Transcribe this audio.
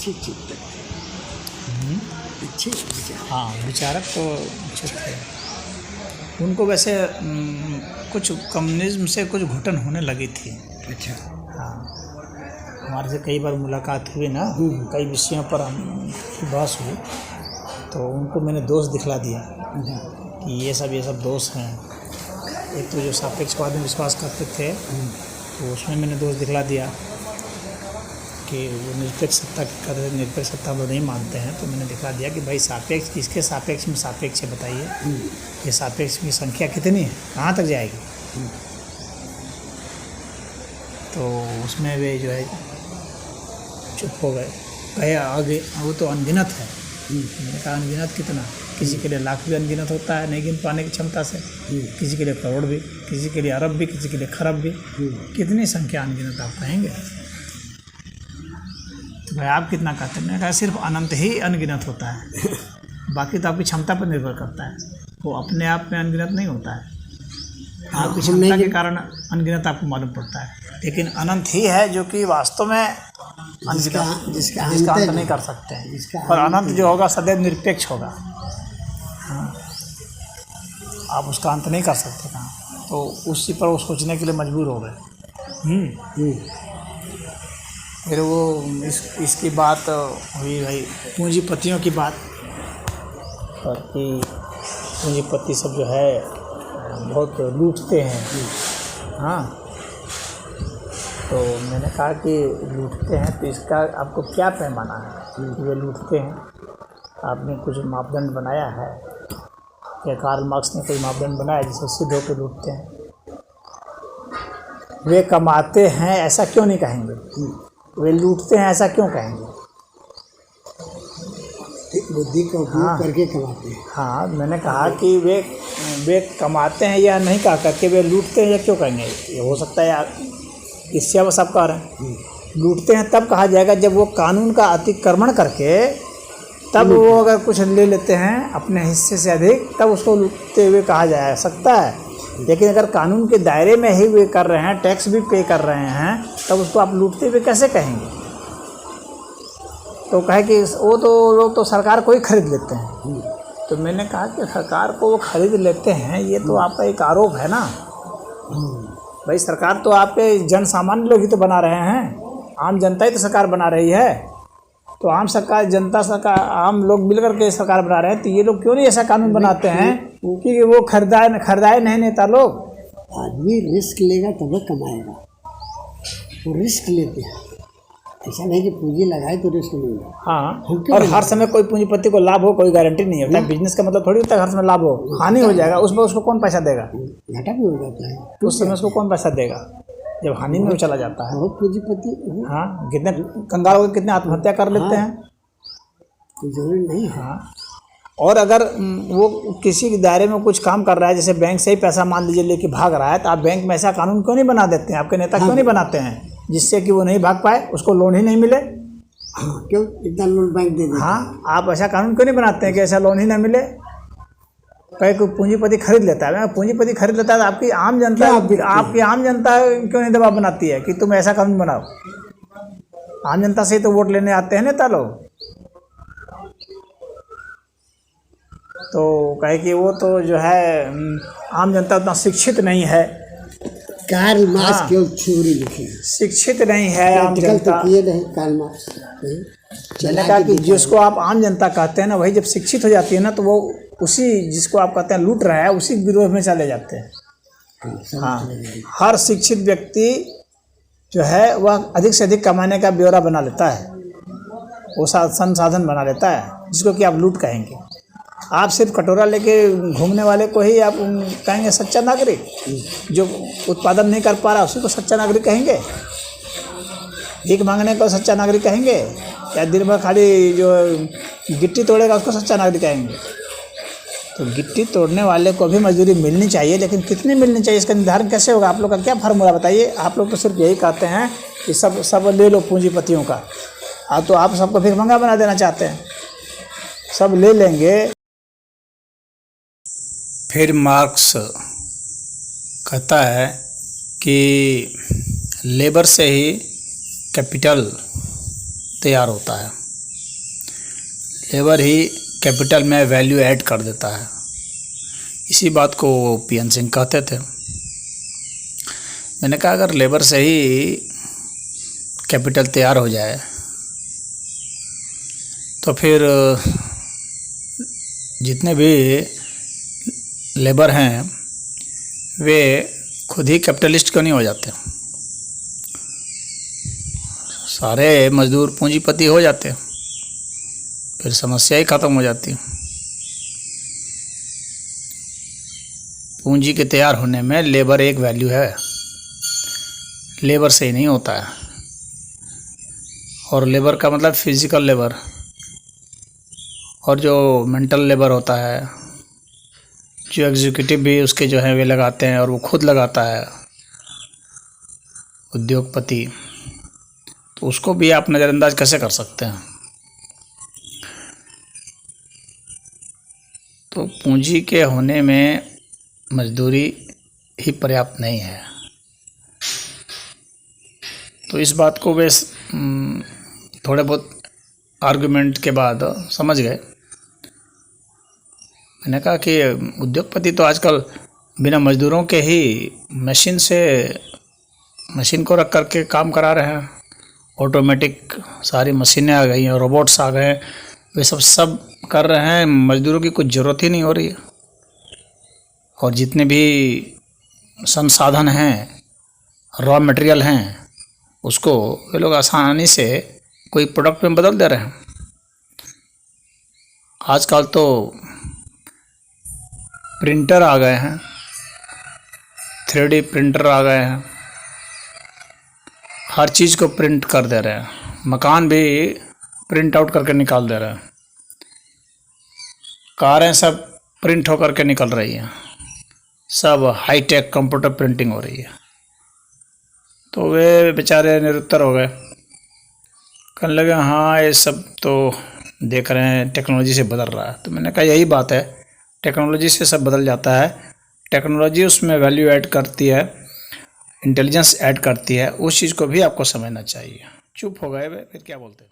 अच्छे चिंतक हम्म, अच्छे विचार। हाँ विचारक तो अच्छे थे। उनको वैसे कुछ कम्युनिज्म से कुछ घुटन होने लगी थी। अच्छा। हाँ, हमारे से कई बार मुलाकात हुई ना, कई विषयों पर हम बहस हुई, तो उनको मैंने दोष दिखला दिया कि ये सब दोष हैं। एक तो जो सापेक्षवाद में विश्वास करते थे, तो उसमें मैंने दोष दिखला दिया कि वो निरपेक्ष सत्ता कर निरपेक्ष सत्ता वो नहीं मानते हैं। तो मैंने दिखा दिया कि भाई सापेक्ष किसके सापेक्ष में सापेक्ष है बताइए। ये सापेक्ष की संख्या कितनी है, कहाँ तक जाएगी। तो उसमें वे जो है चुप हो गए, कहे आगे वो तो अनगिनत है। मैंने कहा अनगिनत कितना, किसी के लिए लाख भी अनगिनत होता है नहीं गिन पाने की क्षमता से, किसी के लिए करोड़ भी, किसी के लिए अरब भी, किसी के लिए खरब भी। कितनी संख्या अनगिनत आप कहेंगे। तो भाई आप कितना कहते हैं। मैंने कहा सिर्फ अनंत ही अनगिनत होता है, बाकी तो आपकी क्षमता पर निर्भर करता है। वो अपने आप में अनगिनत नहीं होता है, आपकी क्षमता के कारण अनगिनत आपको मालूम पड़ता है। लेकिन अनंत ही है जो कि वास्तव में जिसका अंत नहीं कर सकते हैं। पर अनंत जो होगा सदैव निरपेक्ष होगा। हाँ, आप उसका अंत नहीं कर सकते कहाँ। तो उसी पर वो सोचने के लिए मजबूर हो गए। फिर वो इसकी बात हुई भाई पूंजीपतियों की बात, और कि पूंजीपति सब जो है बहुत लूटते हैं। हाँ, तो मैंने कहा कि लूटते हैं तो इसका आपको क्या पैमाना है कि वे लूटते हैं। आपने कुछ मापदंड बनाया है या कार्ल मार्क्स ने कोई मापदंड बनाया जिसे सिद्ध होकर लूटते हैं। वे कमाते हैं ऐसा क्यों नहीं कहेंगे, वे लूटते हैं ऐसा क्यों कहेंगे। बुद्धि का उपयोग करके कमाते हैं। हाँ, मैंने कहा कि वे कमाते हैं या नहीं कहा करके वे लूटते हैं या क्यों कहेंगे। ये हो सकता है यार, इससे अब सब कह रहे हैं लूटते हैं तब कहा जाएगा जब वो कानून का अतिक्रमण करके तब वो अगर कुछ ले लेते हैं अपने हिस्से से अधिक, तब उसको लूटते हुए कहा जा सकता है। लेकिन अगर कानून के दायरे में ही वे कर रहे हैं, टैक्स भी पे कर रहे हैं, तब उसको आप लूटते हुए कैसे कहेंगे। तो कहे कि वो तो लोग तो सरकार को ही खरीद लेते हैं। तो मैंने कहा कि सरकार को वो खरीद लेते हैं, ये तो आपका एक आरोप है ना। भाई सरकार तो आपके जन सामान्य लोग ही तो बना रहे हैं, आम जनता ही तो सरकार बना रही है। तो आम सरकार, जनता सरकार, आम लोग मिलकर के सरकार बना रहे हैं। तो ये लोग क्यों नहीं ऐसा कानून बनाते हैं कि वो खरीदाए नहीं नेता लोग। आदमी रिस्क लेगा तब कमाएगा, वो रिस्क लेते हैं। ऐसा नहीं कि पूंजी लगाए तो रिस्क नहीं है। हाँ, और हर समय कोई पूंजीपति को लाभ हो कोई गारंटी नहीं होता। बिजनेस का मतलब थोड़ी होता है हर समय लाभ हो, हानि हो जाएगा उसमें उसको कौन पैसा देगा। घाटा भी हो जाता है, उस समय उसको कौन पैसा देगा जब हानि में चला जाता है। बहुत पूंजीपति। हाँ, कितने कंगाल होकर कितने आत्महत्या कर लेते हैं। कोई जरूरी नहीं है। हाँ, और अगर वो किसी दायरे में कुछ काम कर रहा है, जैसे बैंक से ही पैसा मान लीजिए लेके भाग रहा है, तो आप बैंक में ऐसा कानून क्यों नहीं बना देते हैं, आपके नेता क्यों नहीं बनाते हैं जिससे कि वो नहीं भाग पाए, उसको लोन ही नहीं मिले। क्यों इतना लोन बैंक दे देते। हाँ, आप ऐसा कानून क्यों नहीं बनाते हैं कि ऐसा लोन ही ना मिले। कहीं कोई पूंजीपति खरीद लेता है, पूंजीपति खरीद लेता है तो आपकी आम जनता क्यों नहीं दबाव बनाती है कि तुम ऐसा कानून बनाओ। आम जनता से ही तो वोट लेने आते हैं नेता लोग। तो कहे कि वो तो जो है आम जनता उतना शिक्षित नहीं है। कार्ल मार्क्स केवल थ्योरी लिखे, शिक्षित नहीं है आम जनता। तो नहीं कार्ल मार्क्स। मैंने कहा कि जिसको आप आम जनता कहते हैं ना, वही जब शिक्षित हो जाती है ना, तो वो उसी जिसको आप कहते हैं लूट रहा है उसी विरोध में चले जाते हैं। हाँ, हर शिक्षित व्यक्ति जो है वह अधिक से अधिक कमाने का ब्यौरा बना लेता है, वो संसाधन बना लेता है जिसको कि आप लूट कहेंगे। आप सिर्फ कटोरा लेके घूमने वाले को ही आप कहेंगे सच्चा नागरिक, जो उत्पादन नहीं कर पा रहा उसी को सच्चा नागरिक कहेंगे। भीख मांगने को सच्चा नागरिक कहेंगे, या दिन भर खाली जो गिट्टी तोड़ेगा उसको सच्चा नागरिक कहेंगे। तो गिट्टी तोड़ने वाले को भी मजदूरी मिलनी चाहिए, लेकिन कितनी मिलनी चाहिए इसका निर्धारण कैसे होगा। आप लोग का क्या फार्मूला बताइए। आप लोग तो सिर्फ यही कहते हैं कि सब ले लो पूंजीपतियों का, तो आप सबको भीख मंगा बना देना चाहते हैं, सब ले लेंगे। फिर मार्क्स कहता है कि लेबर से ही कैपिटल तैयार होता है। लेबर ही कैपिटल में वैल्यू ऐड कर देता है। इसी बात को पीएन सिंह कहते थे। मैंने कहा अगर लेबर से ही कैपिटल तैयार हो जाए तो फिर जितने भी लेबर हैं वे खुद ही कैपिटलिस्ट क्यों नहीं हो जाते? सारे मजदूर पूंजीपति हो जाते, फिर समस्या ही ख़त्म हो जाती। पूंजी के तैयार होने में लेबर एक वैल्यू है, लेबर से ही नहीं होता है। और लेबर का मतलब फिजिकल लेबर, और जो मेंटल लेबर होता है, जो एग्जीक्यूटिव भी उसके जो है वे लगाते हैं और वो खुद लगाता है उद्योगपति, तो उसको भी आप नज़रअंदाज कैसे कर सकते हैं? तो पूंजी के होने में मजदूरी ही पर्याप्त नहीं है। तो इस बात को वे थोड़े बहुत आर्गुमेंट के बाद समझ गए। मैंने कहा कि उद्योगपति तो आजकल बिना मजदूरों के ही मशीन को रख करके काम करा रहे हैं। ऑटोमेटिक सारी मशीनें आ गई हैं, रोबोट्स आ गए हैं, वे सब कर रहे हैं, मजदूरों की कुछ ज़रूरत ही नहीं हो रही है। और जितने भी संसाधन हैं, रॉ मटेरियल हैं, उसको वे लोग आसानी से कोई प्रोडक्ट में बदल दे रहे हैं। आजकल तो प्रिंटर आ गए हैं, 3D प्रिंटर आ गए हैं, हर चीज़ को प्रिंट कर दे रहे हैं, मकान भी प्रिंट आउट करके निकाल दे रहे हैं, कारें सब प्रिंट होकर के निकल रही हैं, सब हाईटेक कंप्यूटर प्रिंटिंग हो रही है। तो वे बेचारे निरुत्तर हो गए, कहने लगे हाँ ये सब तो देख रहे हैं टेक्नोलॉजी से बदल रहा है। तो मैंने कहा यही बात है, टेक्नोलॉजी से सब बदल जाता है। टेक्नोलॉजी उसमें वैल्यू ऐड करती है, इंटेलिजेंस ऐड करती है, उस चीज़ को भी आपको समझना चाहिए। चुप हो गए वे, फिर क्या बोलते हैं।